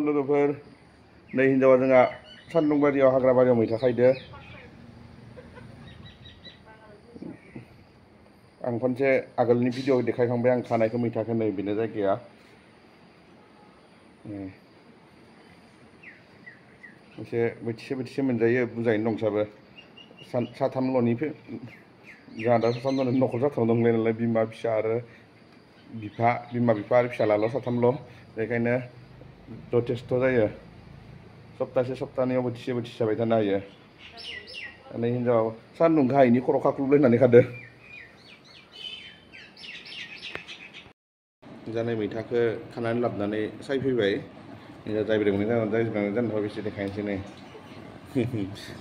लोगोफोर नै हिनजावा जोंहा सान्दुं बारियाव हाग्रा बारियाव मैथा खायदो। आं खनसे आगोलनि भिडिअ देखायखांबाय आं खानायखौ मैथाखौ नै बेनो जायगाया एसे बोथिसे मोनजायो बुरजायैनो दंसाबो साथामल'नि जोंहा दा साथामल'नि न'खर जाथाव दंलाय नालाय बिमा फिसा आरो बिमा बिफा आरो फिसालाल' साथामल' बेखायनो जथेस्थ' जायो सप्तासे सप्तानैयाव बोथिसे जाबाय थानो हायो। नै हिनजाव सान्दुं गाहायनि खर' खाख्लुबलायनानै खादो। जानाय मैथाखौ खानानै लाबोनानै सायफैबाय जायब्रेंनाय जानानै बेसे देखायनोसै नै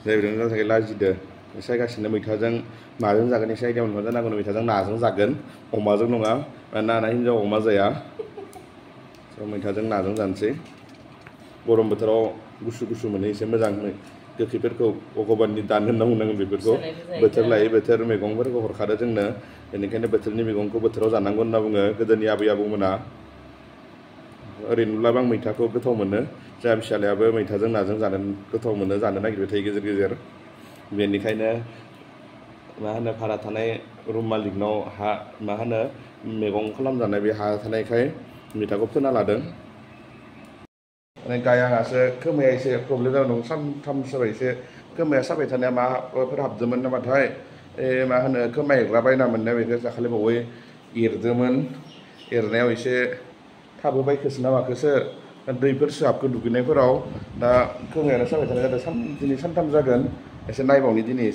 जायब्रेंनाय जानो थाखाय लाजिदो सायगासिनो मैथाजों माजों जागोन एसे आइडिया मोनबा जानांगौ मैथाजों नाजों जागोन अमाजों नङा मानोना हिनजाव अमा जाया मैथाजों नाजों जानोसै गरम बोथोराव गुसु मोनो एसे मोजां गोखैफोरखौ भगबाननि दान होनना बुंनांगोन बेफोरखौ बोथोर लायै बोथोर मैगंफोरखौ हरखादो जोंनो बेनिखायनो बोथोरनि मैगंखौ बोथोराव जानांगौ होनना बुङो गोदोनि आबै आबौमोना। ओरैनोब्लाबो आं मैथाखौ गोथाव मोनो जोंहा फिसालायाबो मैथाजों नाजों जानो गोथाव मोनो जानो नागिरबाय थायो गेजेर बेनिखायनो मा होनो भारा थानाय रुम मालिकनाव मैगं खालामजानाय बे हा थानायखाय मैथाखौ फोना लादों। गाय आंहासो खोमाया एसे प्रब्लेम जाना दं सानथामसो जाबाय एसे खोमाया साबाय थानाया माबाफोर हाबदोंमोन नामाथाय मा होनो खोमा एरग्रा बायना मोननाय बेखौ दाखालि बावै एरदोंमोन एरनायाव एसे थाबोबाय ना माखोसो दैफोरसो हाबखो दुगैनायफोराव दा खोमायानो साबाय थानाय जादों दिनै सानथाम जागोन एसे नायबावनि दिनै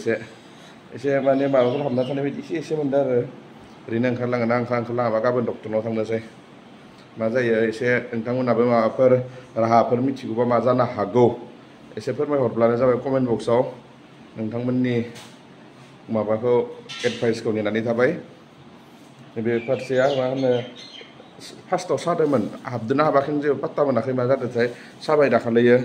एसे माने माबाफोर हाबना थानाय बायदि एसे मोनदों आरो ओरैनो ओंखारलाङोना ओंखारलाङाबा गाबोन डक्टरनाव थांनोसै मा जायो एसे नोंथांमोनहाबो माबाफोर राहाफोर मिथिगौबा मा जानो हागौ एसे फोरमायहरब्लानो जाबाय कमेन्ट बक्सआव नोंथांमोननि माबाखौ एडभाइसखौ नेनानै थाबाय। बे फारसेया मा होनो फार्स्टआव सादोंमोन हाबदोंना हाबाखैनो जेबो पात्ता मोनाखै मा जादोंथाय साबाय दाखालियो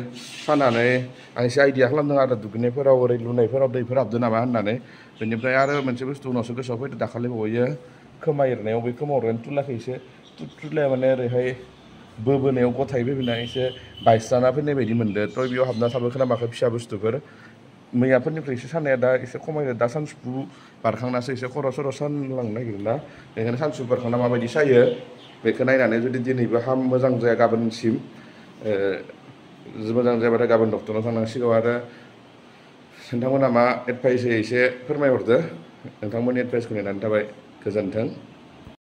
सानानै आं एसे आइडिया खालामदों आरो दुगैनायफोराव ओरै लुनायफोराव दैफोर हाबदों नामा होननानै बेनिफ्राय आरो मोनसे बुस्थु उनावसो गोसोआव फैदो दाखालि बावैयो खोमा एरनायाव बै खोमा अरनानै तुलाखै एसे तुलाया माने ओरैहाय बोबोनायाव गथायै फैनाय एसे बायस्राना फैनाय बायदि मोनदों थ' बेयाव हाबना थाबोखो ना माखो फिसा बुस्थुफोर मैयाफोरनिफ्राय एसे सानाया दा एसे खमायदो दा सानसुफु बारखांनासो एसे खर' सर' सानलांनो नागिरोना बेखायनो सानसुफु बारखांना माबायदि सायो बेखौ नायनानै जुदि दिनैबो मोजां जाया गाबोनसिम मोजां जायाबाथाय गाबोन डक्टरनाव थांनांसिगौ आरो नोंथांमोनहा मा एडभाइस होयो एसे फोरमायहरदो नोंथांमोननि एडभाइसखौ नेनानै थाबाय गोजोन्थों।